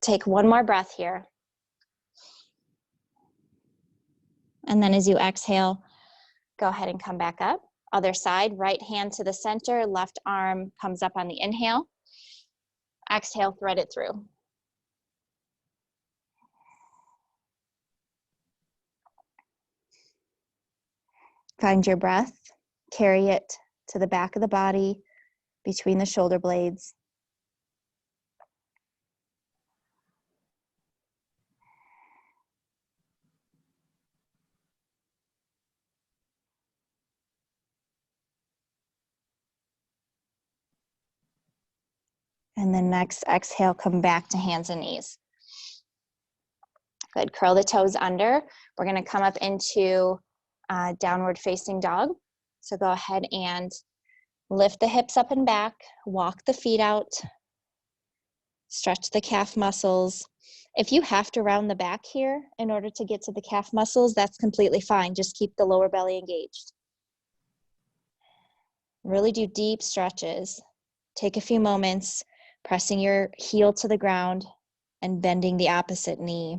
Take one more breath here. And then as you exhale, go ahead and come back up. Other side, right hand to the center, left arm comes up on the inhale. Exhale, thread it through. Find your breath, carry it to the back of the body, between the shoulder blades. And then next exhale, come back to hands and knees. Good, curl the toes under. We're gonna come up into downward facing dog. So go ahead and lift the hips up and back, walk the feet out, stretch the calf muscles. If you have to round the back here in order to get to the calf muscles, that's completely fine. Just keep the lower belly engaged. Really do deep stretches. Take a few moments, pressing your heel to the ground and bending the opposite knee.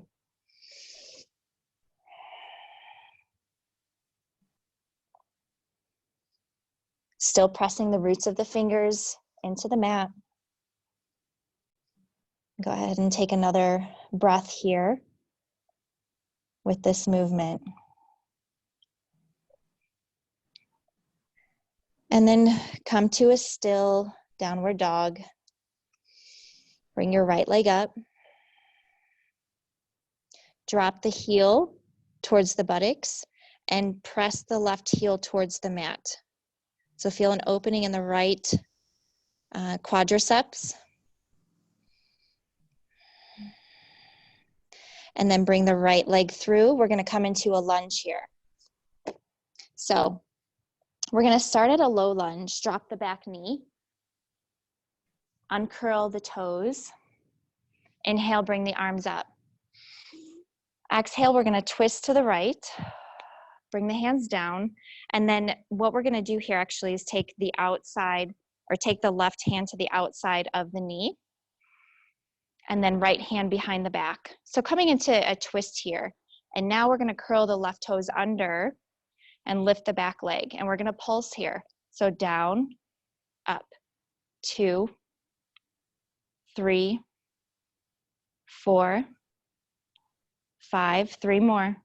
Still pressing the roots of the fingers into the mat. Go ahead and take another breath here with this movement. And then come to a still downward dog. Bring your right leg up. Drop the heel towards the buttocks and press the left heel towards the mat. So feel an opening in the right quadriceps. And then bring the right leg through. We're gonna come into a lunge here. So we're gonna start at a low lunge, drop the back knee, uncurl the toes, inhale, bring the arms up. Exhale, we're gonna twist to the right, bring the hands down, and then what we're gonna do here actually is take the outside, or take the left hand to the outside of the knee, and then right hand behind the back. So coming into a twist here, and now we're gonna curl the left toes under and lift the back leg, and we're gonna pulse here. So down, up, 2, 3, 4, 5, 3 more,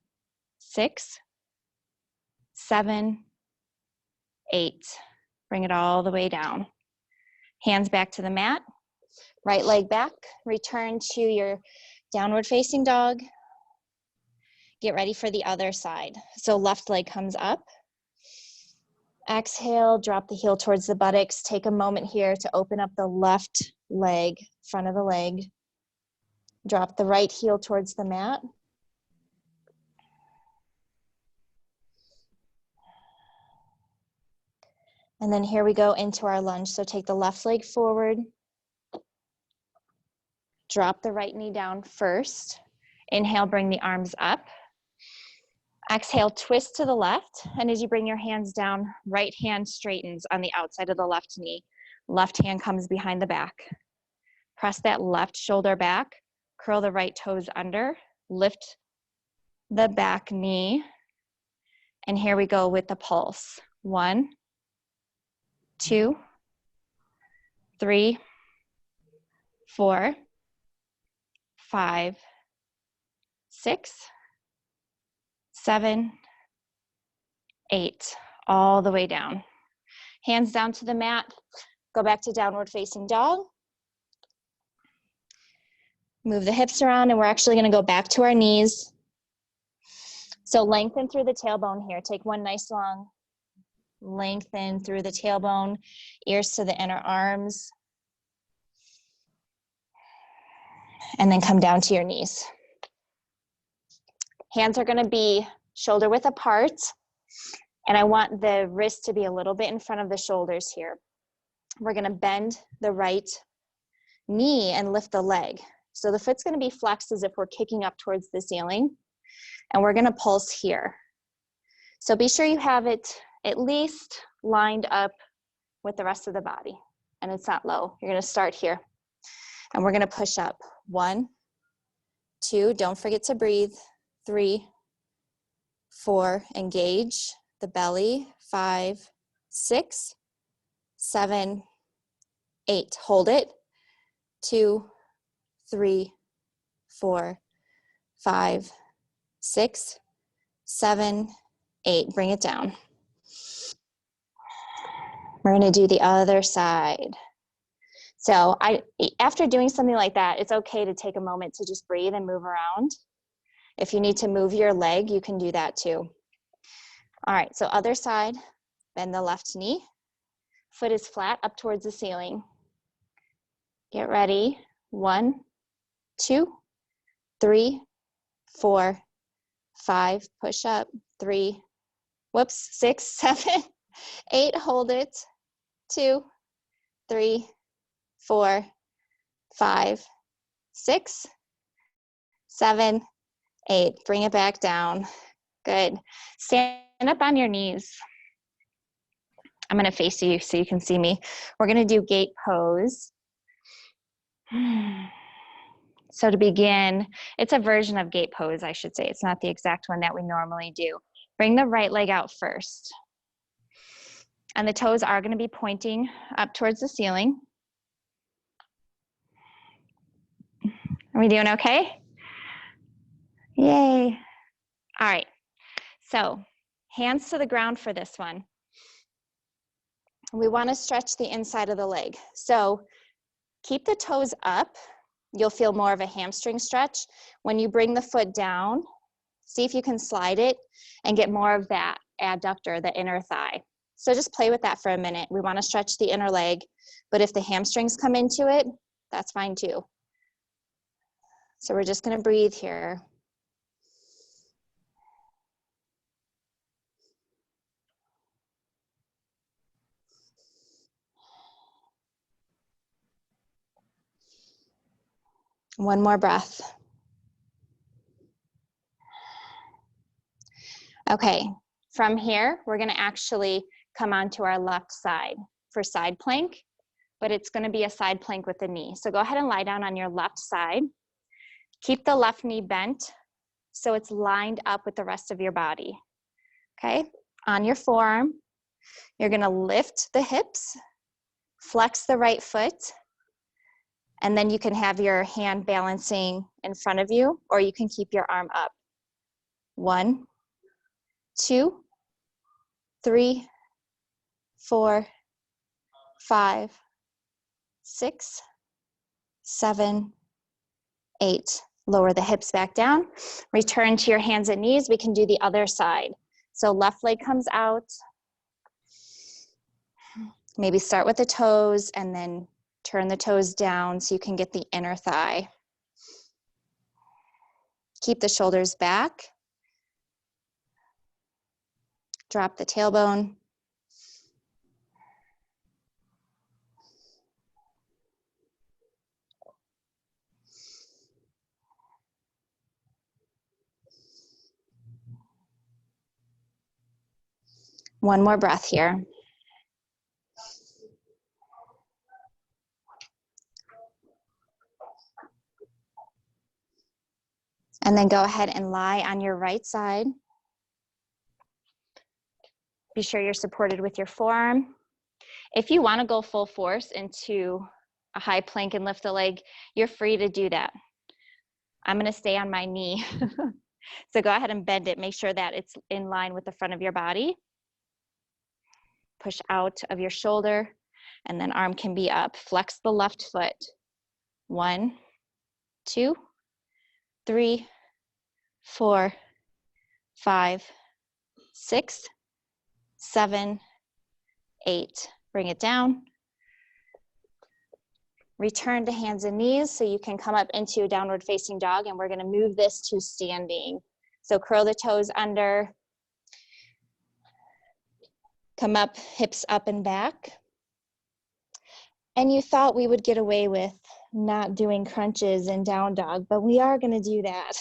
6, 7, 8. Bring it all the way down. Hands back to the mat, right leg back, return to your downward facing dog. Get ready for the other side. So left leg comes up. Exhale, drop the heel towards the buttocks. Take a moment here to open up the left leg, front of the leg. Drop the right heel towards the mat. And then here we go into our lunge. So take the left leg forward. Drop the right knee down first. Inhale, bring the arms up. Exhale, twist to the left. And as you bring your hands down, right hand straightens on the outside of the left knee. Left hand comes behind the back. Press that left shoulder back. Curl the right toes under. Lift the back knee. And here we go with the pulse. 1, 2, 3, 4, 5, 6, 7, 8, all the way down. Hands down to the mat. Go back to downward facing dog. Move the hips around, and we're actually gonna go back to our knees. So lengthen through the tailbone here. Take one nice long lengthen through the tailbone, ears to the inner arms. And then come down to your knees. Hands are gonna be shoulder width apart, and I want the wrist to be a little bit in front of the shoulders here. We're gonna bend the right knee and lift the leg. So the foot's gonna be flexed as if we're kicking up towards the ceiling, and we're gonna pulse here. So be sure you have it at least lined up with the rest of the body, and it's not low. You're gonna start here, and we're gonna push up. 1, 2, don't forget to breathe. 3, 4, engage the belly. 5, 6, 7, 8, hold it. 2, 3, 4, 5, 6, 7, 8, bring it down. We're going to do the other side. So after doing something like that, it's okay to take a moment to just breathe and move around. If you need to move your leg, you can do that too. All right, so other side, bend the left knee. Foot is flat up towards the ceiling. Get ready. 1, 2, 3, 4, 5, push up. 3, 6, 7, 8, hold it. 2, 3, 4, 5, 6, 7, 8. Bring it back down. Good. Stand up on your knees. I'm going to face you so you can see me. We're going to do gate pose. So to begin, it's a version of gate pose, I should say. It's not the exact one that we normally do. Bring the right leg out first. And the toes are going to be pointing up towards the ceiling. Are we doing okay? Yay. All right. So hands to the ground for this one. We want to stretch the inside of the leg. So keep the toes up. You'll feel more of a hamstring stretch. When you bring the foot down, see if you can slide it and get more of that adductor, the inner thigh. So just play with that for a minute. We want to stretch the inner leg, but if the hamstrings come into it, that's fine too. So we're just going to breathe here. One more breath. Okay, from here, we're going to actually come onto our left side for side plank, but it's going to be a side plank with the knee. So go ahead and lie down on your left side. Keep the left knee bent so it's lined up with the rest of your body. Okay, on your forearm, you're going to lift the hips, flex the right foot, and then you can have your hand balancing in front of you, or you can keep your arm up. 1, 2, 3, 4, 5, 6, 7, 8. Lower the hips back down. Return to your hands and knees. We can do the other side. So left leg comes out. Maybe start with the toes and then turn the toes down so you can get the inner thigh. Keep the shoulders back. Drop the tailbone. One more breath here. And then go ahead and lie on your right side. Be sure you're supported with your forearm. If you want to go full force into a high plank and lift the leg, you're free to do that. I'm going to stay on my knee. So go ahead and bend it. Make sure that it's in line with the front of your body. Push out of your shoulder, and then arm can be up. Flex the left foot. 1, 2, 3, 4, 5, 6, 7, 8. Bring it down. Return to hands and knees so you can come up into a downward facing dog, and we're going to move this to standing. So curl the toes under. Come up, hips up and back. And you thought we would get away with not doing crunches and down dog, but we are going to do that.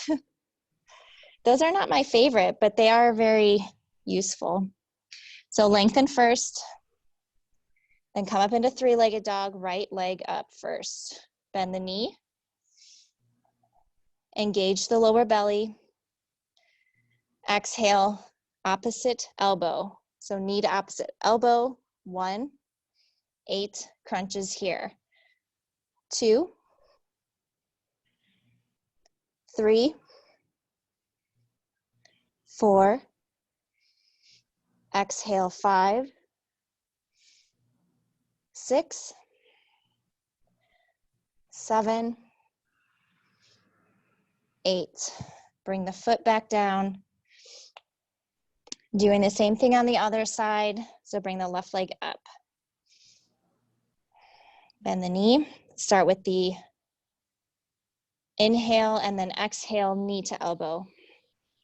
Those are not my favorite, but they are very useful. So lengthen first, then come up into three-legged dog, right leg up first. Bend the knee. Engage the lower belly. Exhale, opposite elbow. So knee to opposite elbow. 1, 8 crunches here. 2, 3, 4. Exhale, 5, 6, 7, 8. Bring the foot back down. Doing the same thing on the other side. So bring the left leg up. Bend the knee. Start with the inhale and then exhale, knee to elbow.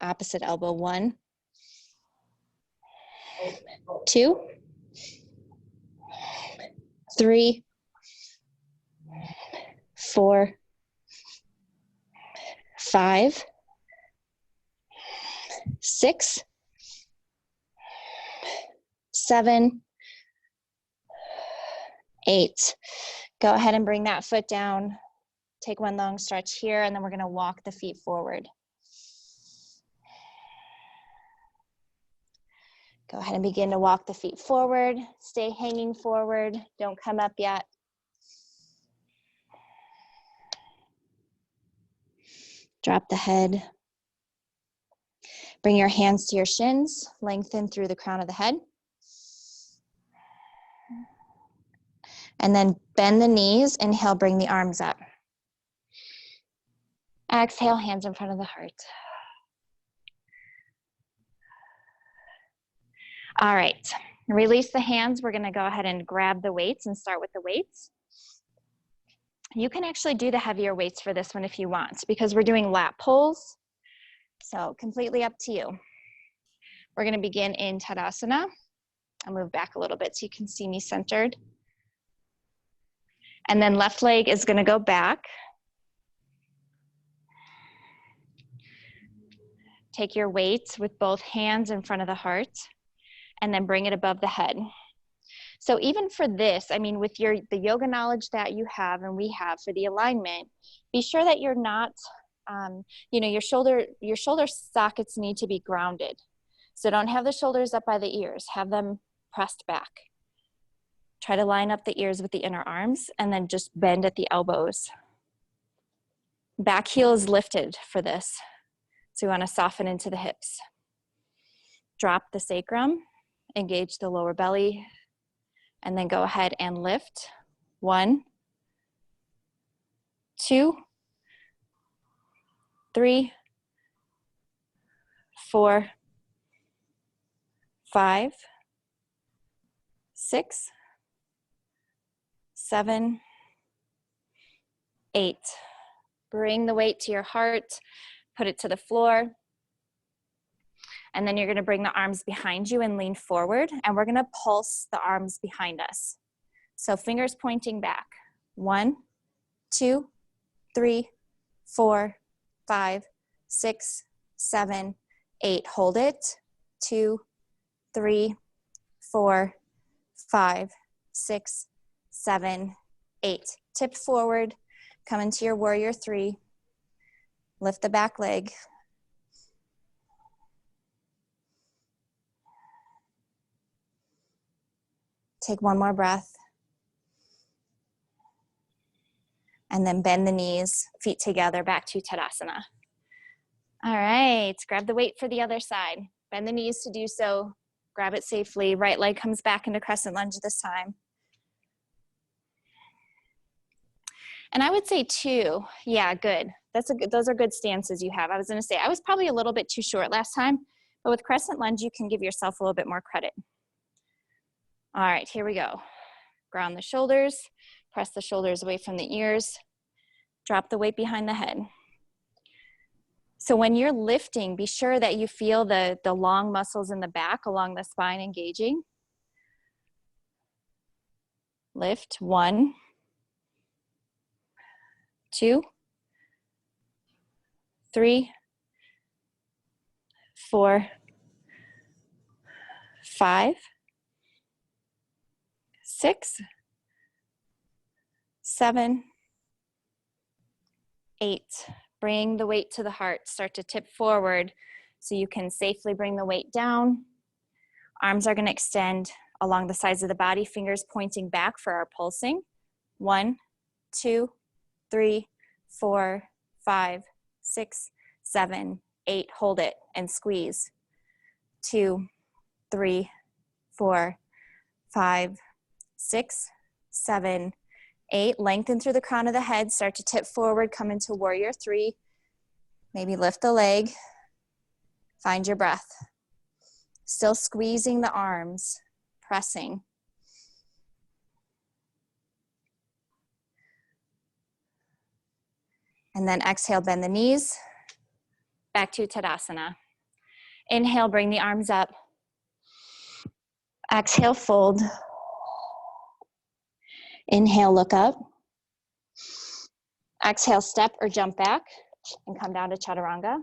Opposite elbow. 1, 2, 3, 4, 5, 6, 7, 8. Go ahead and bring that foot down. Take one long stretch here, and then we're going to walk the feet forward. Go ahead and begin to walk the feet forward. Stay hanging forward. Don't come up yet. Drop the head. Bring your hands to your shins. Lengthen through the crown of the head. And then bend the knees. Inhale, bring the arms up. Exhale, hands in front of the heart. All right, release the hands. We're gonna go ahead and grab the weights and start with the weights. You can actually do the heavier weights for this one if you want, because we're doing lat pulls. So completely up to you. We're gonna begin in Tadasana. I'll move back a little bit so you can see me centered. And then left leg is gonna go back. Take your weights with both hands in front of the heart, and then bring it above the head. So even for this, I mean, with the yoga knowledge that you have and we have for the alignment, be sure that you're not, your shoulder sockets need to be grounded. So don't have the shoulders up by the ears, have them pressed back. Try to line up the ears with the inner arms, and then just bend at the elbows. Back heel is lifted for this. So we want to soften into the hips. Drop the sacrum, engage the lower belly, and then go ahead and lift. 1, 2, 3, 4, 5, 6, 7, 8. Bring the weight to your heart, put it to the floor. And then you're gonna bring the arms behind you and lean forward, and we're gonna pulse the arms behind us. So fingers pointing back. 1, 2, 3, 4, 5, 6, 7, 8. Hold it. 2, 3, 4, 5, 6, 7, 8. Tip forward, come into your warrior 3. Lift the back leg. Take one more breath. And then bend the knees, feet together, back to Tadasana. All right, grab the weight for the other side. Bend the knees to do so. Grab it safely. Right leg comes back into crescent lunge this time. And I would say 2. Yeah, good. Those are good stances you have. I was gonna say, I was probably a little bit too short last time, but with crescent lunge, you can give yourself a little bit more credit. All right, here we go. Ground the shoulders, press the shoulders away from the ears, drop the weight behind the head. So when you're lifting, be sure that you feel the long muscles in the back along the spine engaging. Lift. 1, 2, 3, 4, 5, 6, 7, 8. Bring the weight to the heart. Start to tip forward so you can safely bring the weight down. Arms are going to extend along the sides of the body, fingers pointing back for our pulsing. 1, 2, 3, 4, 5, 6, 7, 8. Hold it and squeeze. 2, 3, 4, 5, 6, 7, 8. Lengthen through the crown of the head. Start to tip forward. Come into warrior 3. Maybe lift the leg. Find your breath. Still squeezing the arms, pressing. And then exhale, bend the knees. Back to Tadasana. Inhale, bring the arms up. Exhale, fold. Inhale, look up. Exhale, step or jump back and come down to Chaturanga.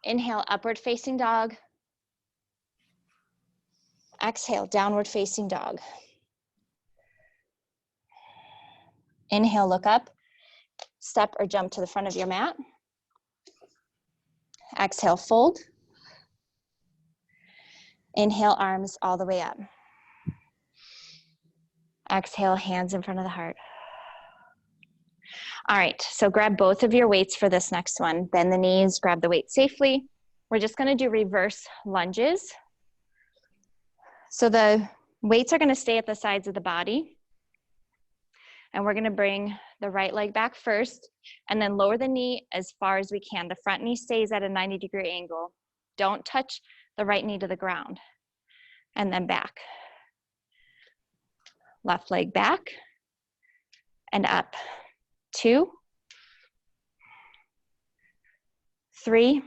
Inhale, upward facing dog. Exhale, downward facing dog. Inhale, look up. Step or jump to the front of your mat. Exhale, fold. Inhale, arms all the way up. Exhale, hands in front of the heart. All right, so grab both of your weights for this next one. Bend the knees, grab the weight safely. We're just gonna do reverse lunges. So the weights are gonna stay at the sides of the body. And we're gonna bring the right leg back first and then lower the knee as far as we can. The front knee stays at a 90-degree angle. Don't touch the right knee to the ground. And then back. Left leg back and up. 2, 3,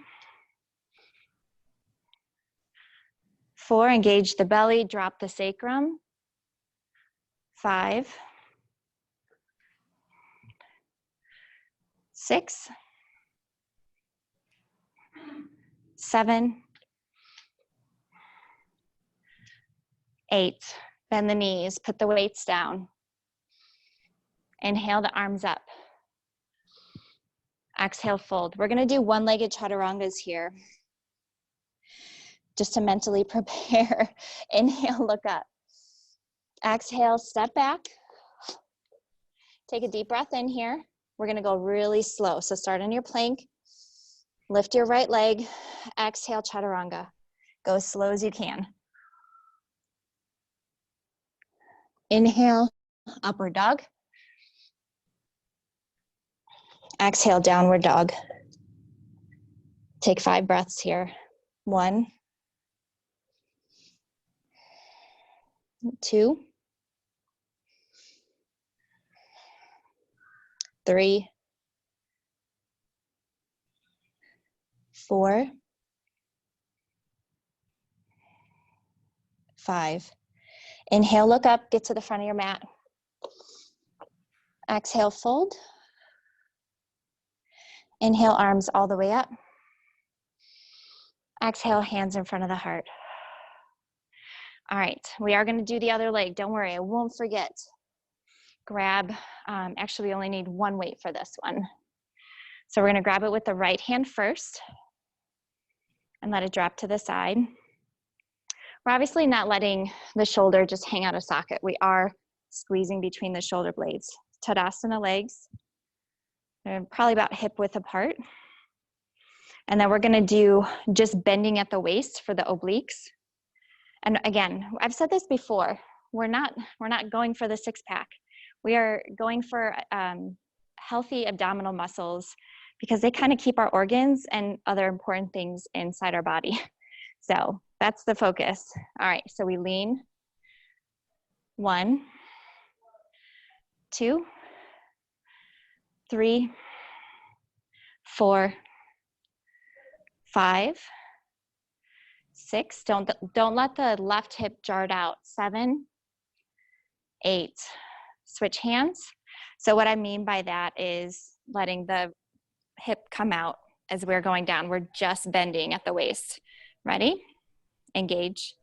4, engage the belly, drop the sacrum. 5, 6, 7, 8. Bend the knees, put the weights down. Inhale the arms up. Exhale, fold. We're gonna do one-legged chaturangas here. Just to mentally prepare. Inhale, look up. Exhale, step back. Take a deep breath in here. We're gonna go really slow. So start on your plank. Lift your right leg. Exhale, chaturanga. Go as slow as you can. Inhale, upward dog. Exhale, downward dog. Take 5 breaths here. 1, 2, 3, 4, 5. Inhale, look up, get to the front of your mat. Exhale, fold. Inhale, arms all the way up. Exhale, hands in front of the heart. All right, we are gonna do the other leg. Don't worry, I won't forget. Grab, actually we only need one weight for this one. So we're gonna grab it with the right hand first and let it drop to the side. We're obviously not letting the shoulder just hang out of socket. We are squeezing between the shoulder blades. Tadasana legs. They're probably about hip width apart. And then we're gonna do just bending at the waist for the obliques. And again, I've said this before, we're not going for the 6-pack. We are going for healthy abdominal muscles because they kind of keep our organs and other important things inside our body. So that's the focus. All right, so we lean. 1, 2, 3, 4, 5, 6. Don't let the left hip jar out. 7, 8. Switch hands. So what I mean by that is letting the hip come out as we're going down. We're just bending at the waist. Ready? Engage,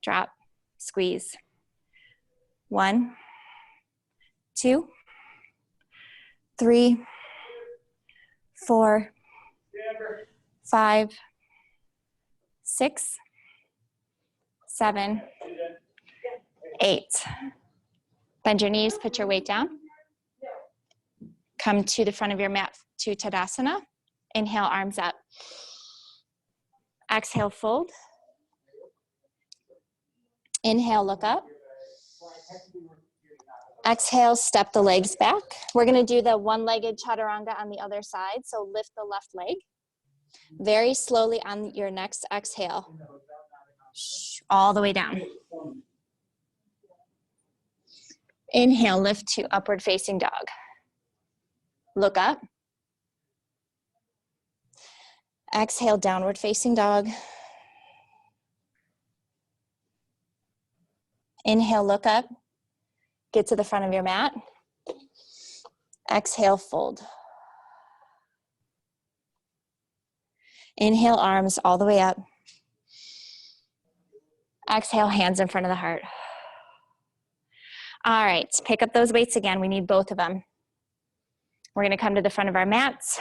drop, squeeze. 1, 2, 3, 4, 5, 6, 7, 8. Bend your knees, put your weight down. Come to the front of your mat to Tadasana. Inhale, arms up. Exhale, fold. Inhale, look up. Exhale, step the legs back. We're gonna do the one-legged chaturanga on the other side. So lift the left leg. Very slowly on your next exhale. All the way down. Inhale, lift to upward facing dog. Look up. Exhale, downward facing dog. Inhale, look up. Get to the front of your mat. Exhale, fold. Inhale, arms all the way up. Exhale, hands in front of the heart. All right, pick up those weights again. We need both of them. We're gonna come to the front of our mats.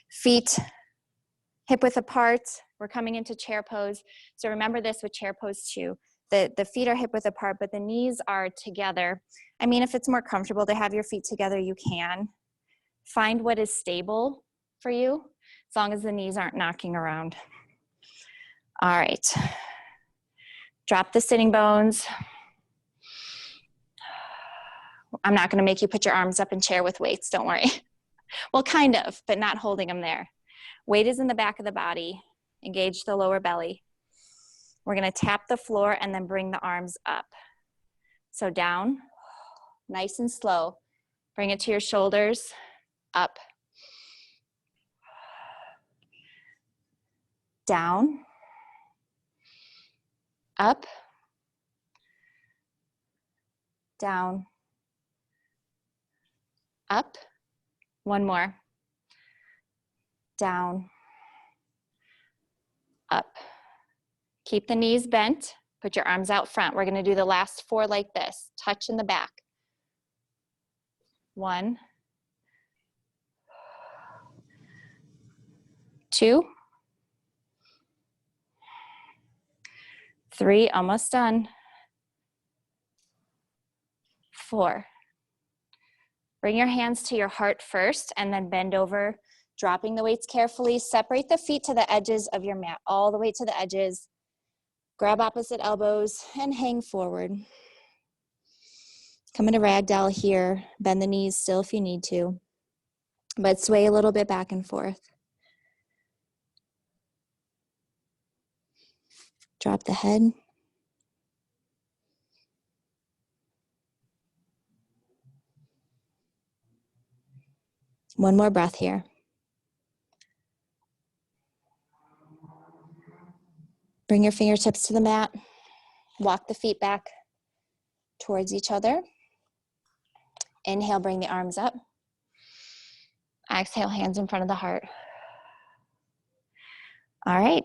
Feet hip width apart. We're coming into chair pose. So remember this with chair pose too. The feet are hip width apart, but the knees are together. I mean, if it's more comfortable to have your feet together, you can. Find what is stable for you, as long as the knees aren't knocking around. All right. Drop the sitting bones. I'm not gonna make you put your arms up in chair with weights, don't worry. Well, kind of, but not holding them there. Weight is in the back of the body. Engage the lower belly. We're gonna tap the floor and then bring the arms up. So down, nice and slow. Bring it to your shoulders, up. Down, up, down, up. One more. Down, up. Keep the knees bent. Put your arms out front. We're gonna do the last 4 like this. Touch in the back. 1, 2, 3, almost done. 4. Bring your hands to your heart first and then bend over, dropping the weights carefully. Separate the feet to the edges of your mat, all the way to the edges. Grab opposite elbows and hang forward. Come into ragdoll here. Bend the knees still if you need to, but sway a little bit back and forth. Drop the head. One more breath here. Bring your fingertips to the mat. Walk the feet back towards each other. Inhale, bring the arms up. Exhale, hands in front of the heart. All right,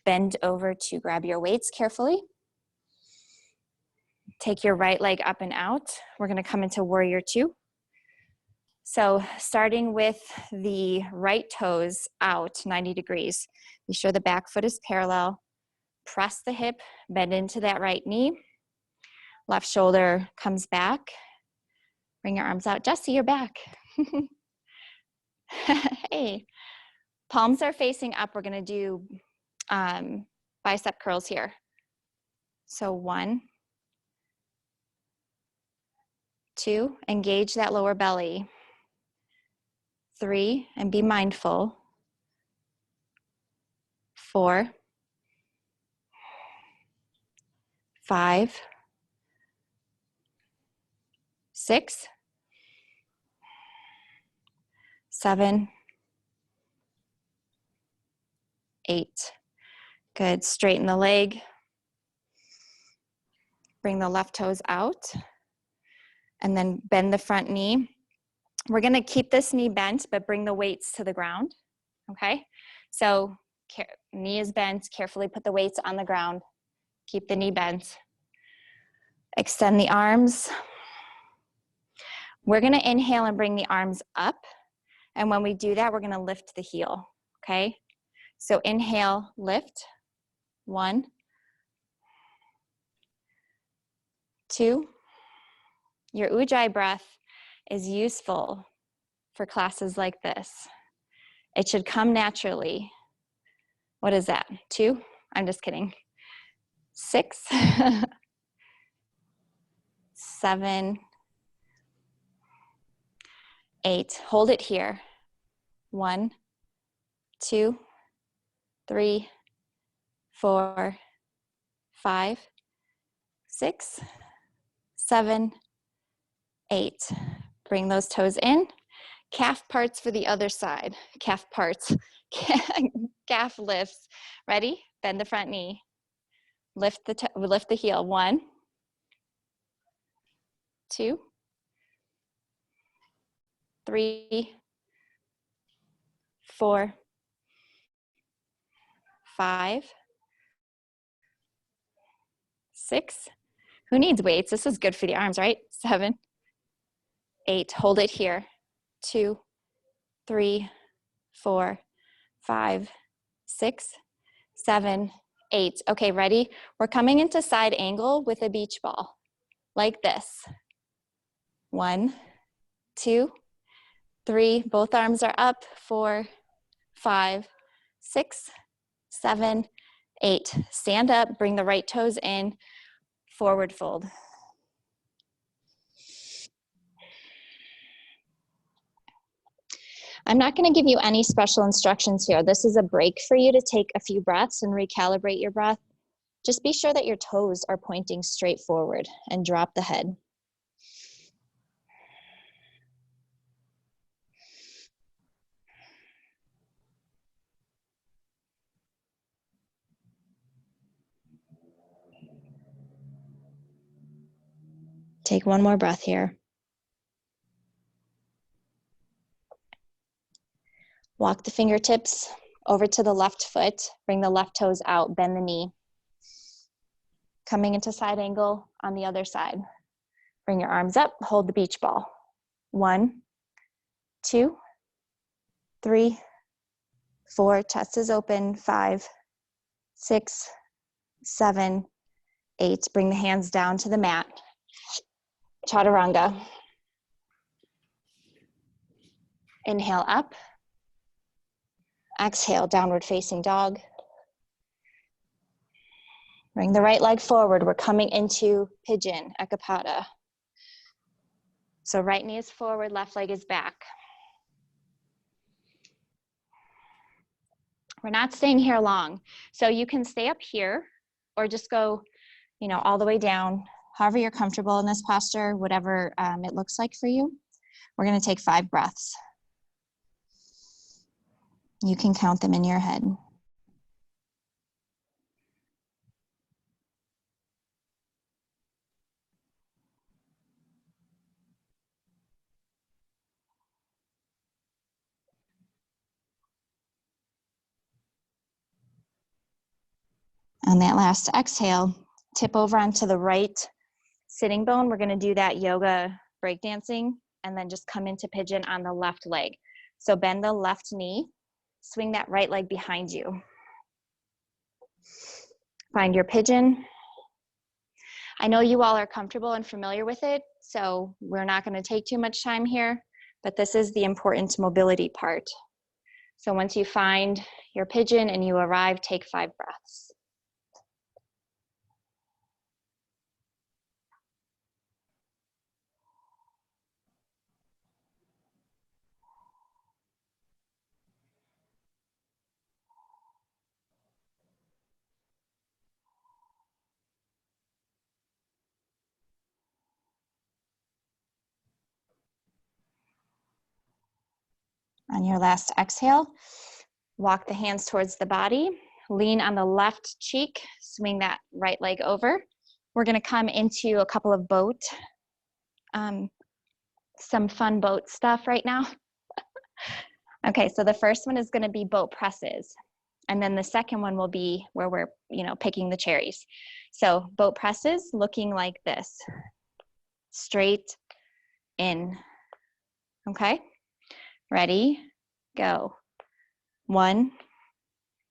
bend over to grab your weights carefully. Take your right leg up and out. We're gonna come into warrior 2. So starting with the right toes out 90 degrees. Be sure the back foot is parallel. Press the hip, bend into that right knee. Left shoulder comes back. Bring your arms out. Jesse, you're back. Hey. Palms are facing up. We're gonna do bicep curls here. So 1, 2, engage that lower belly. 3, and be mindful. 4, 5, 6, 7, 8. Good, straighten the leg. Bring the left toes out. And then bend the front knee. We're gonna keep this knee bent, but bring the weights to the ground, okay? So knee is bent, carefully put the weights on the ground. Keep the knee bent. Extend the arms. We're gonna inhale and bring the arms up. And when we do that, we're gonna lift the heel, okay? So inhale, lift. 1, 2. Your Ujjayi breath is useful for classes like this. It should come naturally. What is that? 2? I'm just kidding. 6, 7, 8. Hold it here. 1, 2, 3, 4, 5, 6, 7, 8. Bring those toes in. Calf parts for the other side. Calf parts. Calf lifts. Ready? Bend the front knee. Lift the heel. 1, 2, 3, 4, 5, 6. Who needs weights? This is good for the arms, right? 7, 8. Hold it here. 2, 3, 4, 5, 6, 7, 8. Okay, ready? We're coming into side angle with a beach ball, like this. 1, 2, 3. Both arms are up. 4, 5, 6, 7, 8. Stand up, bring the right toes in, forward fold. I'm not going to give you any special instructions here. This is a break for you to take a few breaths and recalibrate your breath. Just be sure that your toes are pointing straight forward and drop the head. Take one more breath here. Walk the fingertips over to the left foot. Bring the left toes out, bend the knee. Coming into side angle on the other side. Bring your arms up, hold the beach ball. 1, 2, 3, 4, chest is open. 5, 6, 7, 8. Bring the hands down to the mat. Chaturanga. Inhale up. Exhale, downward facing dog. Bring the right leg forward. We're coming into pigeon, Ekapada. So right knee is forward, left leg is back. We're not staying here long. So you can stay up here or just go, all the way down, however you're comfortable in this posture, whatever it looks like for you. We're going to take 5 breaths. You can count them in your head. On that last exhale, tip over onto the right sitting bone. We're going to do that yoga breakdancing and then just come into pigeon on the left leg. So bend the left knee, swing that right leg behind you. Find your pigeon. I know you all are comfortable and familiar with it, so we're not going to take too much time here, but this is the important mobility part. So once you find your pigeon and you arrive, take 5 breaths. On your last exhale, walk the hands towards the body, lean on the left cheek, swing that right leg over. We're going to come into a couple of boat, some fun boat stuff right now. Okay, so the first one is going to be boat presses. And then the second one will be where we're, picking the cherries. So boat presses looking like this. Straight in, Okay, ready, go. 1,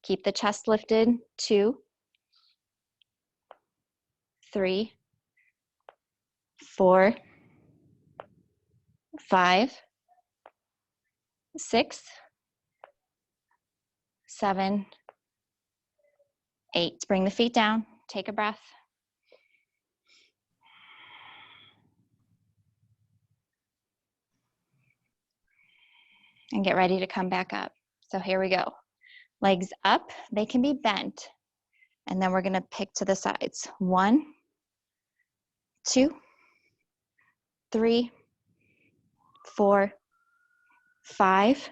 keep the chest lifted. 2, 3, 4, 5, 6, 7, 8. Bring the feet down, take a breath. And get ready to come back up. So here we go. Legs up, they can be bent. And then we're gonna pick to the sides. 1, 2, 3, 4, 5,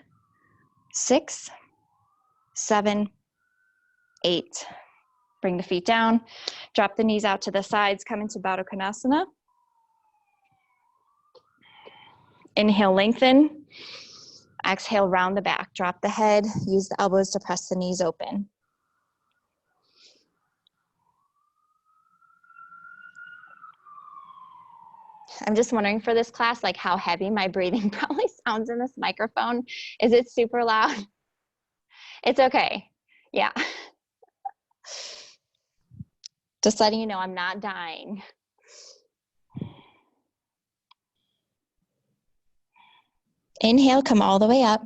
6, 7, 8. Bring the feet down, drop the knees out to the sides, come into Baddha Konasana. Inhale, lengthen. Exhale, round the back. Drop the head, use the elbows to press the knees open. I'm just wondering for this class, like how heavy my breathing probably sounds in this microphone. Is it super loud? It's okay. Yeah. Just letting you know I'm not dying. Inhale, come all the way up.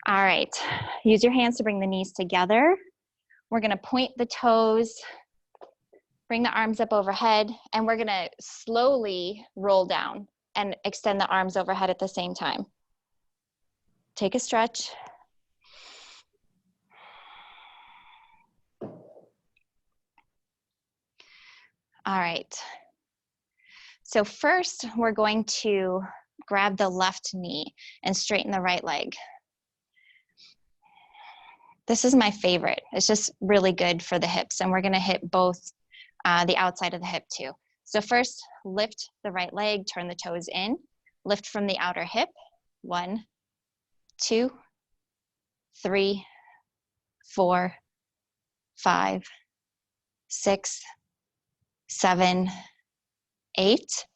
All right, use your hands to bring the knees together. We're gonna point the toes, bring the arms up overhead, and we're gonna slowly roll down and extend the arms overhead at the same time. Take a stretch. All right. So first, we're going to grab the left knee and straighten the right leg. This is my favorite. It's just really good for the hips, and we're gonna hit both the outside of the hip too. So first, lift the right leg, turn the toes in, lift from the outer hip. 1, 2, 3, 4, 5, 6, 7, 8.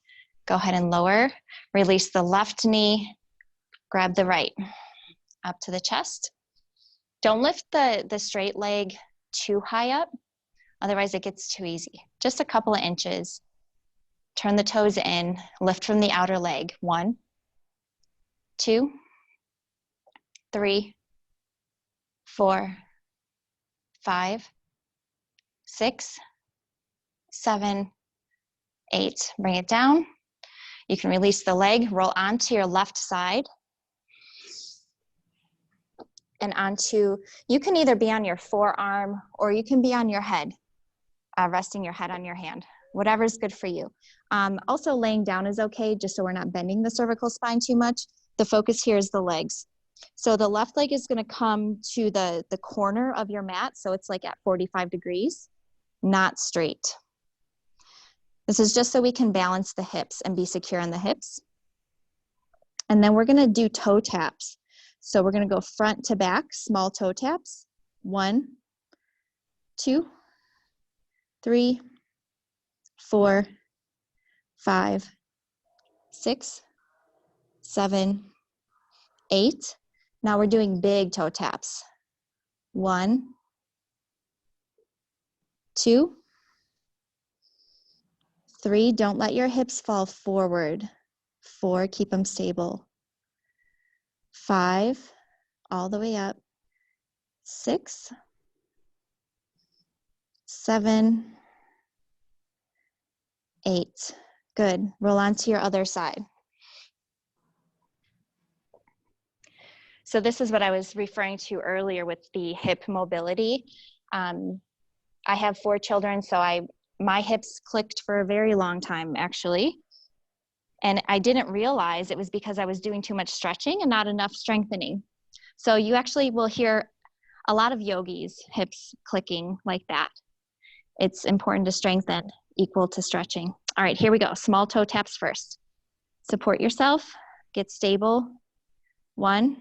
Go ahead and lower. Release the left knee, grab the right up to the chest. Don't lift the straight leg too high up, otherwise it gets too easy. Just a couple of inches. Turn the toes in, lift from the outer leg. 1, 2, 3, 4, 5, 6, 7, 8. Bring it down. You can release the leg, roll onto your left side. And onto, you can either be on your forearm or you can be on your head, resting your head on your hand, whatever's good for you. Also laying down is okay, just so we're not bending the cervical spine too much. The focus here is the legs. So the left leg is gonna come to the corner of your mat, so it's like at 45 degrees, not straight. This is just so we can balance the hips and be secure in the hips. And then we're gonna do toe taps. So we're gonna go front to back, small toe taps. 1, 2, 3, 4, 5, 6, 7, 8. Now we're doing big toe taps. 1, 2, 3, don't let your hips fall forward. 4, keep them stable. 5, all the way up. 6, 7, 8. Good. Roll on to your other side. So this is what I was referring to earlier with the hip mobility. I have 4 children, so my hips clicked for a very long time, actually. And I didn't realize it was because I was doing too much stretching and not enough strengthening. So you actually will hear a lot of yogis, hips clicking like that. It's important to strengthen equal to stretching. All right, here we go. Small toe taps first. Support yourself, get stable. 1,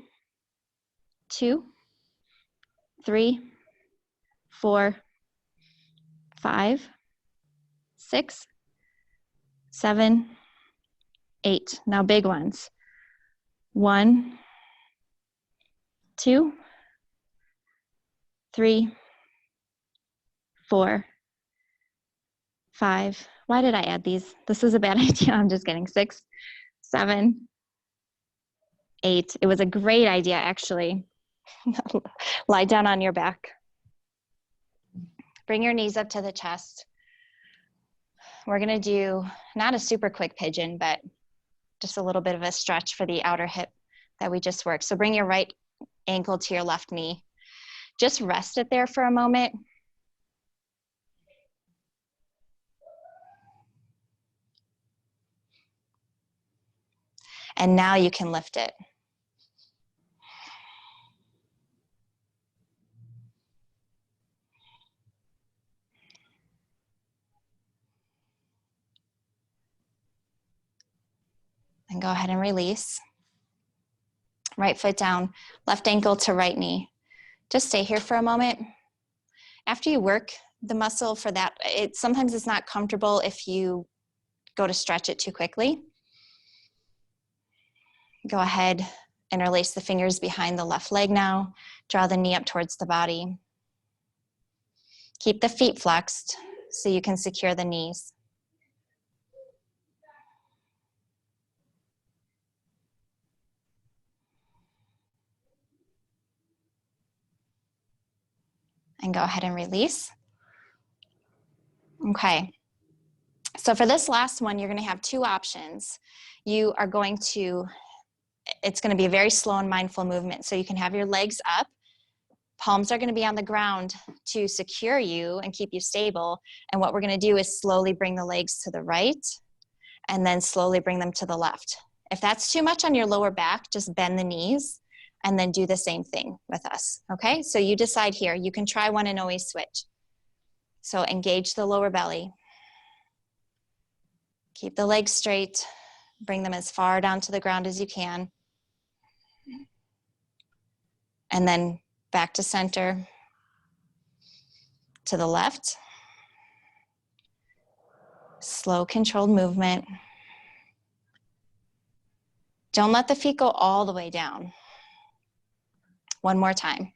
2, 3, 4, 5, 6, 7, 8. Now big ones. 1, 2, 3, 4, 5. Why did I add these? This is a bad idea. I'm just kidding. 6, 7, 8. It was a great idea, actually. Lie down on your back. Bring your knees up to the chest. We're going to do not a super quick pigeon, but just a little bit of a stretch for the outer hip that we just worked. So bring your right ankle to your left knee. Just rest it there for a moment. And now you can lift it. And go ahead and release. Right foot down, left ankle to right knee. Just stay here for a moment. After you work the muscle for that, sometimes it's not comfortable if you go to stretch it too quickly. Go ahead, interlace the fingers behind the left leg now. Draw the knee up towards the body. Keep the feet flexed so you can secure the knees. And go ahead and release. Okay. So for this last one, you're going to have two options. You are going to, it's going to be a very slow and mindful movement. So you can have your legs up. Palms are going to be on the ground to secure you and keep you stable. And what we're going to do is slowly bring the legs to the right and then slowly bring them to the left. If that's too much on your lower back, just bend the knees and then do the same thing with us. Okay, so you decide here. You can try one and always switch. So engage the lower belly. Keep the legs straight. Bring them as far down to the ground as you can. And then back to center, to the left. Slow, controlled movement. Don't let the feet go all the way down. One more time.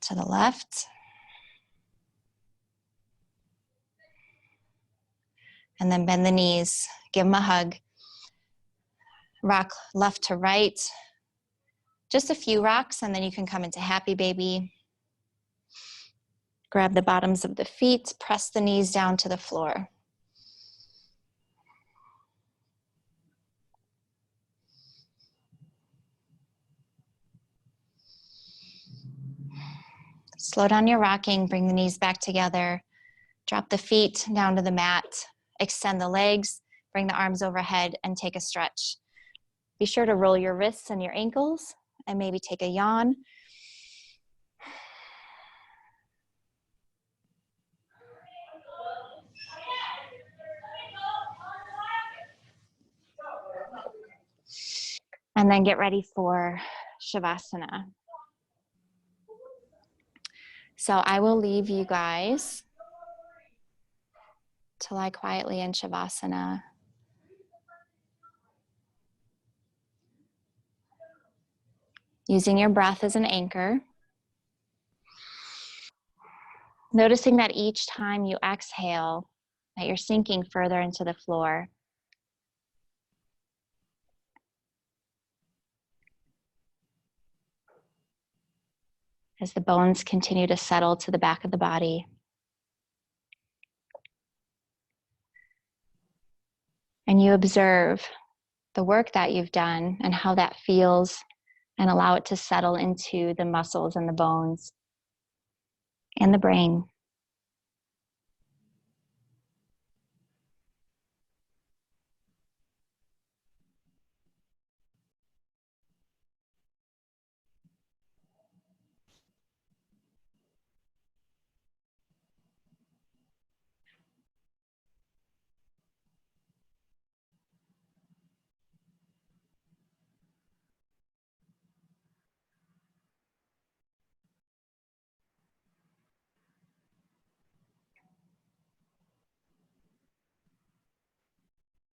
To the left. And then bend the knees. Give them a hug. Rock left to right. Just a few rocks, and then you can come into happy baby. Grab the bottoms of the feet, press the knees down to the floor. Slow down your rocking, bring the knees back together. Drop the feet down to the mat. Extend the legs, bring the arms overhead, and take a stretch. Be sure to roll your wrists and your ankles, and maybe take a yawn. And then get ready for Shavasana. So I will leave you guys to lie quietly in Shavasana. Using your breath as an anchor. Noticing that each time you exhale, that you're sinking further into the floor. As the bones continue to settle to the back of the body. And you observe the work that you've done and how that feels, and allow it to settle into the muscles and the bones and the brain.